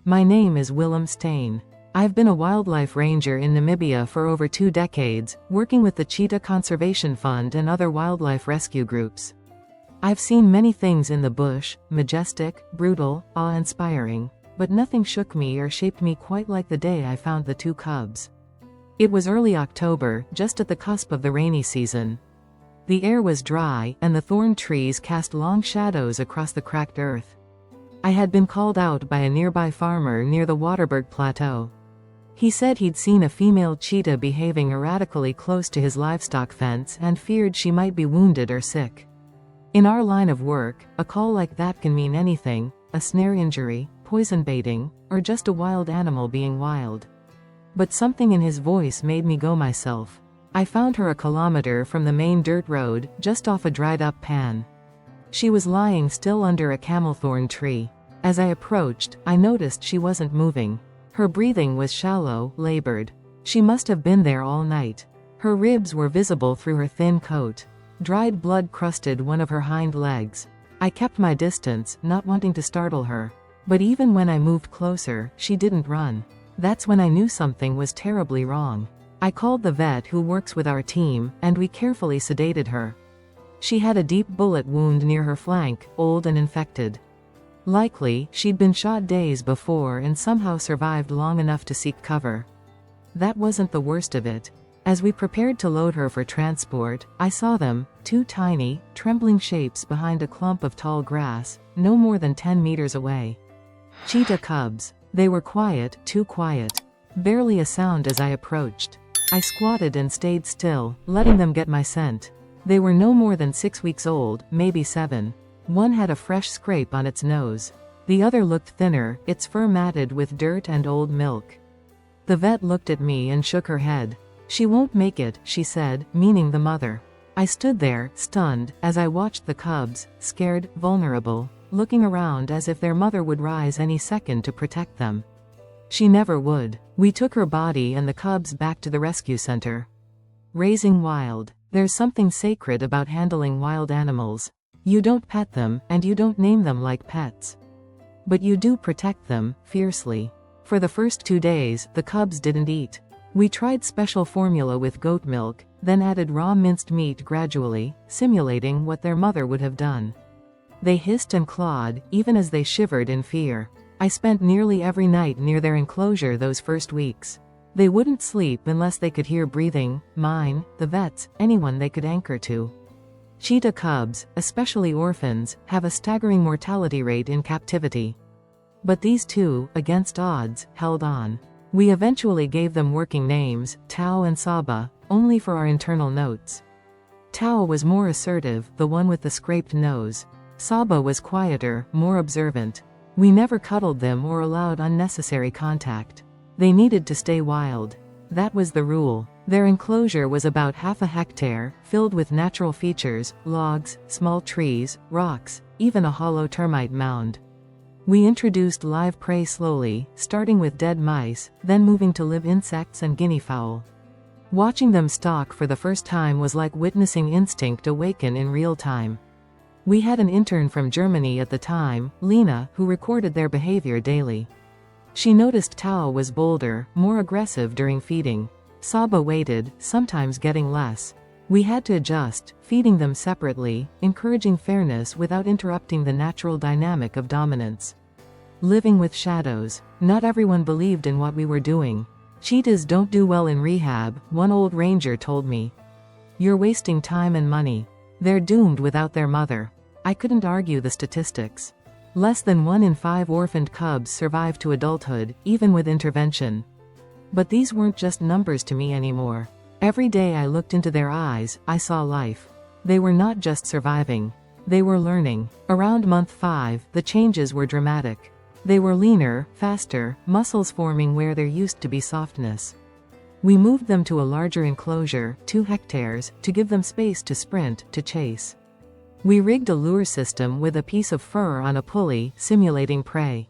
My name is Willem Stain. I've been a wildlife ranger in Namibia for over 2 decades, working with the Cheetah Conservation Fund and other wildlife rescue groups. I've seen many things in the bush, majestic, brutal, awe-inspiring, but nothing shook me or shaped me quite like the day I found the 2 cubs. It was early October, just at the cusp of the rainy season. The air was dry, and the thorn trees cast long shadows across the cracked earth. I had been called out by a nearby farmer near the Waterberg Plateau. He said he'd seen a female cheetah behaving erratically close to his livestock fence and feared she might be wounded or sick. In our line of work, a call like that can mean anything: a snare injury, poison baiting, or just a wild animal being wild. But something in his voice made me go myself. I found her a kilometer from the main dirt road, just off a dried-up pan. She was lying still under a camelthorn tree. As I approached, I noticed she wasn't moving. Her breathing was shallow, labored. She must have been there all night. Her ribs were visible through her thin coat. Dried blood crusted one of her hind legs. I kept my distance, not wanting to startle her. But even when I moved closer, she didn't run. That's when I knew something was terribly wrong. I called the vet who works with our team, and we carefully sedated her. She had a deep bullet wound near her flank, old and infected. Likely, she'd been shot days before and somehow survived long enough to seek cover. That wasn't the worst of it. As we prepared to load her for transport, I saw them, 2 tiny, trembling shapes behind a clump of tall grass, no more than 10 meters away. Cheetah cubs. They were quiet, too quiet. Barely a sound as I approached. I squatted and stayed still, letting them get my scent. They were no more than 6 weeks old, maybe 7. One had a fresh scrape on its nose. The other looked thinner, its fur matted with dirt and old milk. The vet looked at me and shook her head. "She won't make it," she said, meaning the mother. I stood there, stunned, as I watched the cubs, scared, vulnerable, looking around as if their mother would rise any second to protect them. She never would. We took her body and the cubs back to the rescue center. Raising wild. There's something sacred about handling wild animals. You don't pet them, and you don't name them like pets. But you do protect them, fiercely. For the first 2 days, the cubs didn't eat. We tried special formula with goat milk, then added raw minced meat gradually, simulating what their mother would have done. They hissed and clawed, even as they shivered in fear. I spent nearly every night near their enclosure those first weeks. They wouldn't sleep unless they could hear breathing, mine, the vet's, anyone they could anchor to. Cheetah cubs, especially orphans, have a staggering mortality rate in captivity. But these 2, against odds, held on. We eventually gave them working names, Tao and Saba, only for our internal notes. Tao was more assertive, the one with the scraped nose. Saba was quieter, more observant. We never cuddled them or allowed unnecessary contact. They needed to stay wild. That was the rule. Their enclosure was about half a hectare, filled with natural features, logs, small trees, rocks, even a hollow termite mound. We introduced live prey slowly, starting with dead mice, then moving to live insects and guinea fowl. Watching them stalk for the first time was like witnessing instinct awaken in real time. We had an intern from Germany at the time, Lena, who recorded their behavior daily. She noticed Tao was bolder, more aggressive during feeding. Saba waited, sometimes getting less. We had to adjust, feeding them separately, encouraging fairness without interrupting the natural dynamic of dominance. Living with shadows. Not everyone believed in what we were doing. Cheetahs don't do well in rehab, one old ranger told me. You're wasting time and money. They're doomed without their mother. I couldn't argue the statistics. Less than 1 in 5 orphaned cubs survive to adulthood, even with intervention. But these weren't just numbers to me anymore. Every day I looked into their eyes, I saw life. They were not just surviving. They were learning. Around month 5, the changes were dramatic. They were leaner, faster, muscles forming where there used to be softness. We moved them to a larger enclosure, 2 hectares, to give them space to sprint, to chase. We rigged a lure system with a piece of fur on a pulley, simulating prey.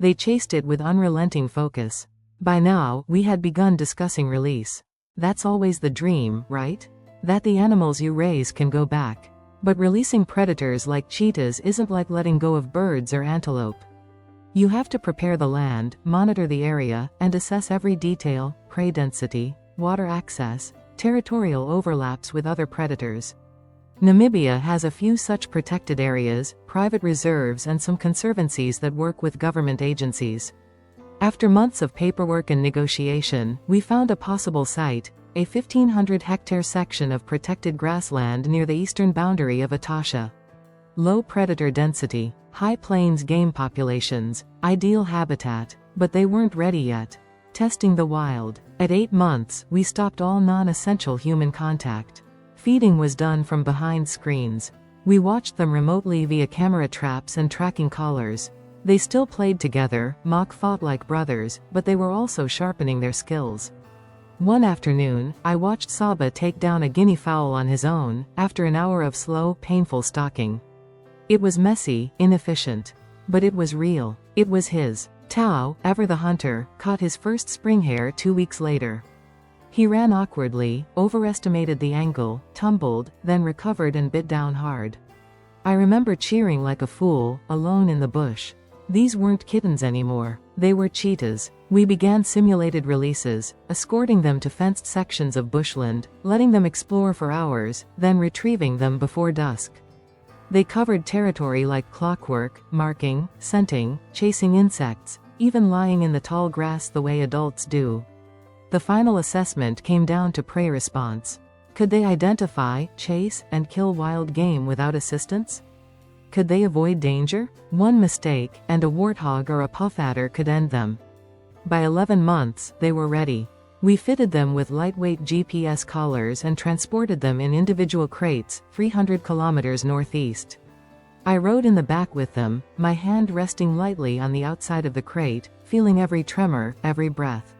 They chased it with unrelenting focus. By now, we had begun discussing release. That's always the dream, right? That the animals you raise can go back. But releasing predators like cheetahs isn't like letting go of birds or antelope. You have to prepare the land, monitor the area, and assess every detail: prey density, water access, territorial overlaps with other predators. Namibia has a few such protected areas, private reserves, and some conservancies that work with government agencies. After months of paperwork and negotiation, we found a possible site, a 1,500-hectare section of protected grassland near the eastern boundary of Etosha. Low predator density, high plains game populations, ideal habitat, but they weren't ready yet. Testing the wild. At 8 months, we stopped all non-essential human contact. Feeding was done from behind screens. We watched them remotely via camera traps and tracking collars. They still played together, mock-fought like brothers, but they were also sharpening their skills. One afternoon, I watched Saba take down a guinea fowl on his own, after an hour of slow, painful stalking. It was messy, inefficient. But it was real. It was his. Tao, ever the hunter, caught his first spring hare 2 weeks later. He ran awkwardly, overestimated the angle, tumbled, then recovered and bit down hard. I remember cheering like a fool, alone in the bush. These weren't kittens anymore. They were cheetahs. We began simulated releases, escorting them to fenced sections of bushland, letting them explore for hours, then retrieving them before dusk. They covered territory like clockwork, marking, scenting, chasing insects, even lying in the tall grass the way adults do. The final assessment came down to prey response. Could they identify, chase, and kill wild game without assistance? Could they avoid danger? One mistake, and a warthog or a puff adder could end them. By 11 months, they were ready. We fitted them with lightweight GPS collars and transported them in individual crates, 300 kilometers northeast. I rode in the back with them, my hand resting lightly on the outside of the crate, feeling every tremor, every breath.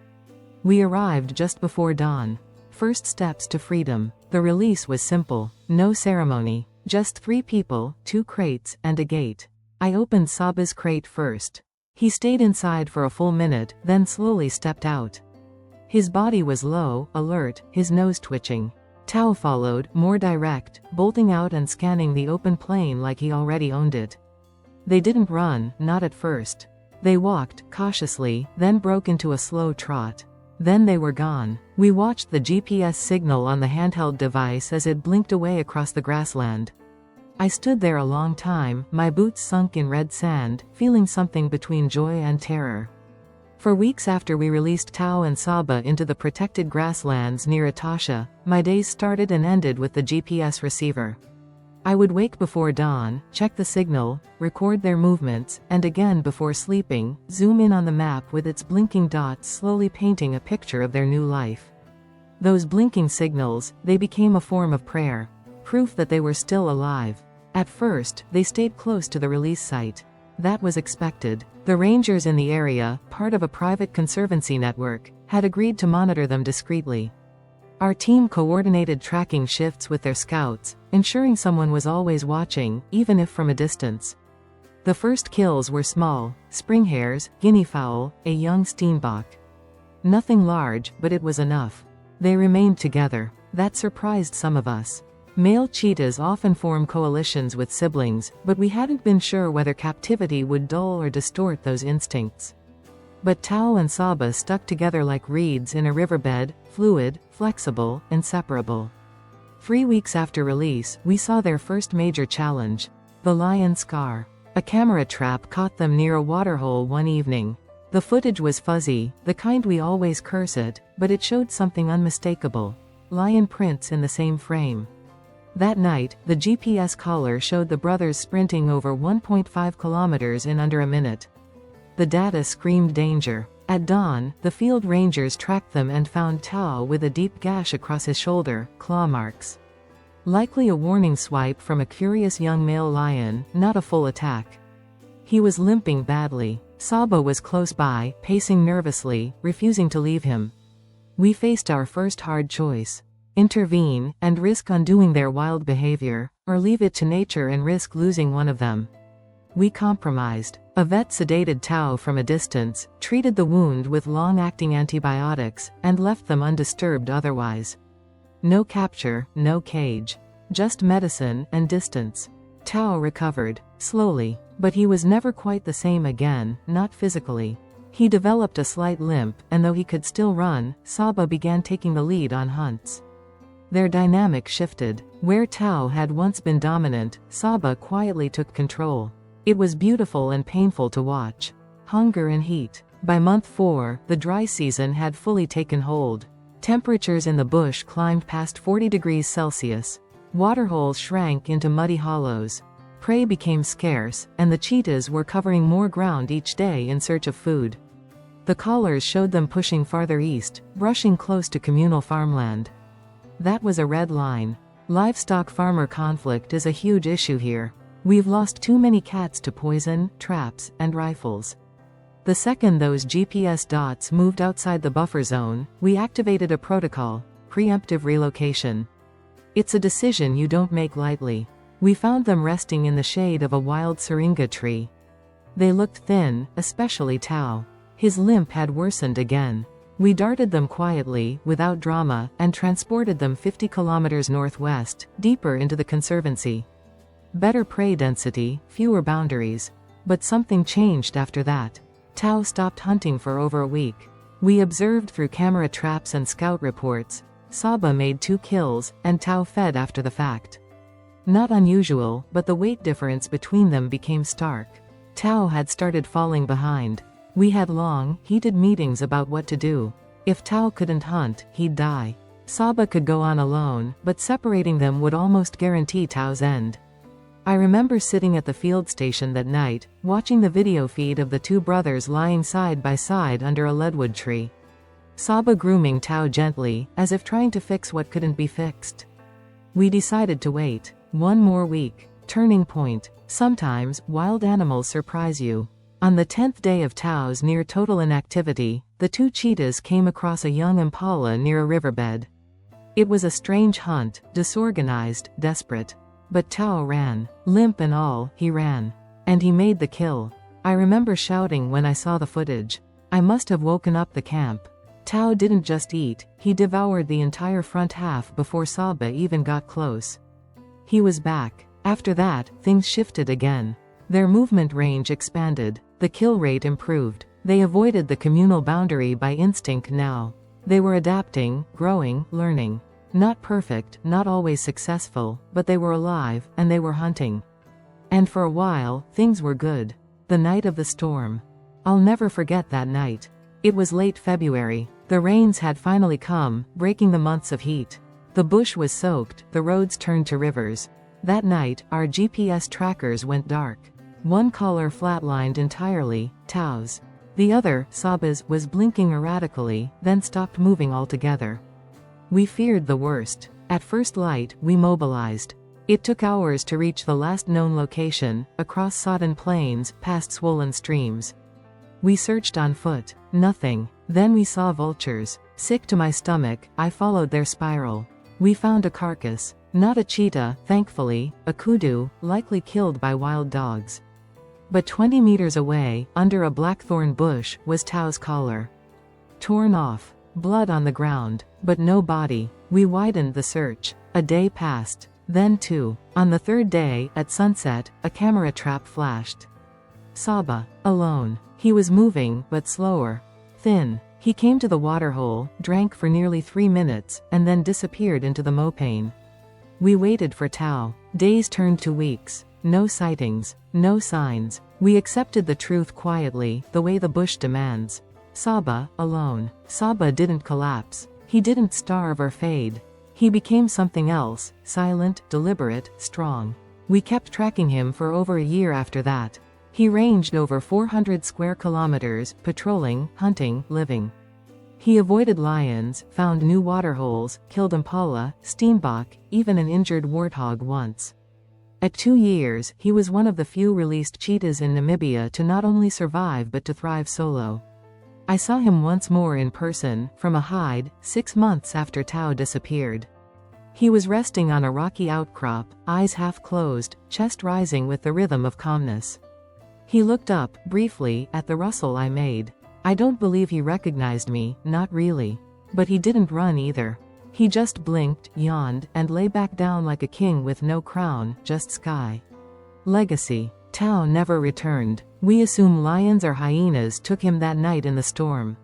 We arrived just before dawn. First steps to freedom. The release was simple. No ceremony. Just 3 people, 2 crates, and a gate. I opened Saba's crate first. He stayed inside for a full minute, then slowly stepped out. His body was low, alert, his nose twitching. Tao followed, more direct, bolting out and scanning the open plain like he already owned it. They didn't run, not at first. They walked, cautiously, then broke into a slow trot. Then they were gone. We watched the GPS signal on the handheld device as it blinked away across the grassland. I stood there a long time, my boots sunk in red sand, feeling something between joy and terror. For weeks after we released Tao and Saba into the protected grasslands near Etosha, my days started and ended with the GPS receiver. I would wake before dawn, check the signal, record their movements, and again before sleeping, zoom in on the map with its blinking dots slowly painting a picture of their new life. Those blinking signals, they became a form of prayer. Proof that they were still alive. At first, they stayed close to the release site. That was expected. The rangers in the area, part of a private conservancy network, had agreed to monitor them discreetly. Our team coordinated tracking shifts with their scouts, ensuring someone was always watching, even if from a distance. The first kills were small: spring hares, guinea fowl, a young steenbok. Nothing large, but it was enough. They remained together. That surprised some of us. Male cheetahs often form coalitions with siblings, but we hadn't been sure whether captivity would dull or distort those instincts. But Tao and Saba stuck together like reeds in a riverbed, fluid, flexible, inseparable. 3 weeks after release, we saw their first major challenge: the lion scar. A camera trap caught them near a waterhole one evening. The footage was fuzzy, the kind we always curse at, but it showed something unmistakable: lion prints in the same frame. That night, the GPS collar showed the brothers sprinting over 1.5 kilometers in under a minute. The data screamed danger. At dawn, the field rangers tracked them and found Tao with a deep gash across his shoulder, claw marks. Likely a warning swipe from a curious young male lion, not a full attack. He was limping badly. Saba was close by, pacing nervously, refusing to leave him. We faced our first hard choice: intervene, and risk undoing their wild behavior, or leave it to nature and risk losing one of them. We compromised. A vet sedated Tao from a distance, treated the wound with long-acting antibiotics, and left them undisturbed otherwise. No capture, no cage. Just medicine and distance. Tao recovered. Slowly. But he was never quite the same again, not physically. He developed a slight limp, and though he could still run, Saba began taking the lead on hunts. Their dynamic shifted. Where Tao had once been dominant, Saba quietly took control. It was beautiful and painful to watch. Hunger and heat. By month 4, the dry season had fully taken hold. Temperatures in the bush climbed past 40 degrees Celsius. Waterholes shrank into muddy hollows. Prey became scarce, and the cheetahs were covering more ground each day in search of food. The collars showed them pushing farther east, brushing close to communal farmland. That was a red line. Livestock-farmer conflict is a huge issue here. We've lost too many cats to poison, traps, and rifles. The second those GPS dots moved outside the buffer zone, we activated a protocol: preemptive relocation. It's a decision you don't make lightly. We found them resting in the shade of a wild syringa tree. They looked thin, especially Tao. His limp had worsened again. We darted them quietly, without drama, and transported them 50 kilometers northwest, deeper into the conservancy. Better prey density, fewer boundaries. But something changed after that. Tao stopped hunting for over a week. We observed through camera traps and scout reports. Saba made 2 kills, and Tao fed after the fact. Not unusual, but the weight difference between them became stark. Tao had started falling behind. We had long, heated meetings about what to do. If Tao couldn't hunt, he'd die. Saba could go on alone, but separating them would almost guarantee Tao's end. I remember sitting at the field station that night, watching the video feed of the 2 brothers lying side by side under a leadwood tree. Saba grooming Tao gently, as if trying to fix what couldn't be fixed. We decided to wait. 1 more week. Turning point. Sometimes, wild animals surprise you. On the 10th day of Tao's near-total inactivity, the 2 cheetahs came across a young impala near a riverbed. It was a strange hunt, disorganized, desperate. But Tao ran. Limp and all, he ran. And he made the kill. I remember shouting when I saw the footage. I must have woken up the camp. Tao didn't just eat, he devoured the entire front half before Saba even got close. He was back. After that, things shifted again. Their movement range expanded. The kill rate improved. They avoided the communal boundary by instinct now. They were adapting, growing, learning. Not perfect, not always successful, but they were alive, and they were hunting. And for a while, things were good. The night of the storm. I'll never forget that night. It was late February. The rains had finally come, breaking the months of heat. The bush was soaked, the roads turned to rivers. That night, our GPS trackers went dark. One collar flatlined entirely, Tao's. The other, Saba's, was blinking erratically, then stopped moving altogether. We feared the worst. At first light, we mobilized. It took hours to reach the last known location, across sodden plains, past swollen streams. We searched on foot. Nothing. Then we saw vultures. Sick to my stomach, I followed their spiral. We found a carcass. Not a cheetah, thankfully, a kudu, likely killed by wild dogs. But 20 meters away, under a blackthorn bush, was Tao's collar. Torn off. Blood on the ground. But no body. We widened the search. A day passed. Then 2. On the 3rd day, at sunset, a camera trap flashed. Saba. Alone. He was moving, but slower. Thin. He came to the waterhole, drank for nearly 3 minutes, and then disappeared into the mopane. We waited for Tao. Days turned to weeks. No sightings. No signs. We accepted the truth quietly, the way the bush demands. Saba, alone. Saba didn't collapse. He didn't starve or fade. He became something else, silent, deliberate, strong. We kept tracking him for over a year after that. He ranged over 400 square kilometers, patrolling, hunting, living. He avoided lions, found new waterholes, killed impala, steenbok, even an injured warthog once. At 2 years, he was one of the few released cheetahs in Namibia to not only survive but to thrive solo. I saw him once more in person, from a hide, 6 months after Tao disappeared. He was resting on a rocky outcrop, eyes half closed, chest rising with the rhythm of calmness. He looked up, briefly, at the rustle I made. I don't believe he recognized me, not really. But he didn't run either. He just blinked, yawned, and lay back down like a king with no crown, just sky. Legacy. Tao never returned. We assume lions or hyenas took him that night in the storm.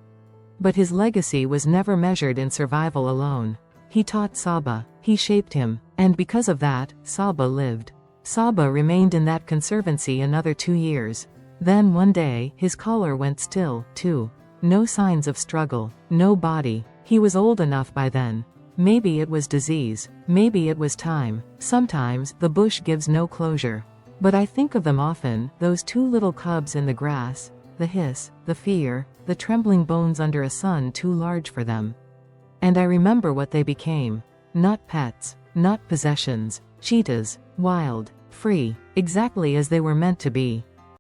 But his legacy was never measured in survival alone. He taught Saba. He shaped him. And because of that, Saba lived. Saba remained in that conservancy another 2 years. Then one day, his collar went still, too. No signs of struggle. No body. He was old enough by then. Maybe it was disease. Maybe it was time. Sometimes, the bush gives no closure. But I think of them often, those 2 little cubs in the grass. The hiss, the fear, the trembling bones under a sun too large for them. And I remember what they became. Not pets. Not possessions. Cheetahs. Wild. Free. Exactly as they were meant to be.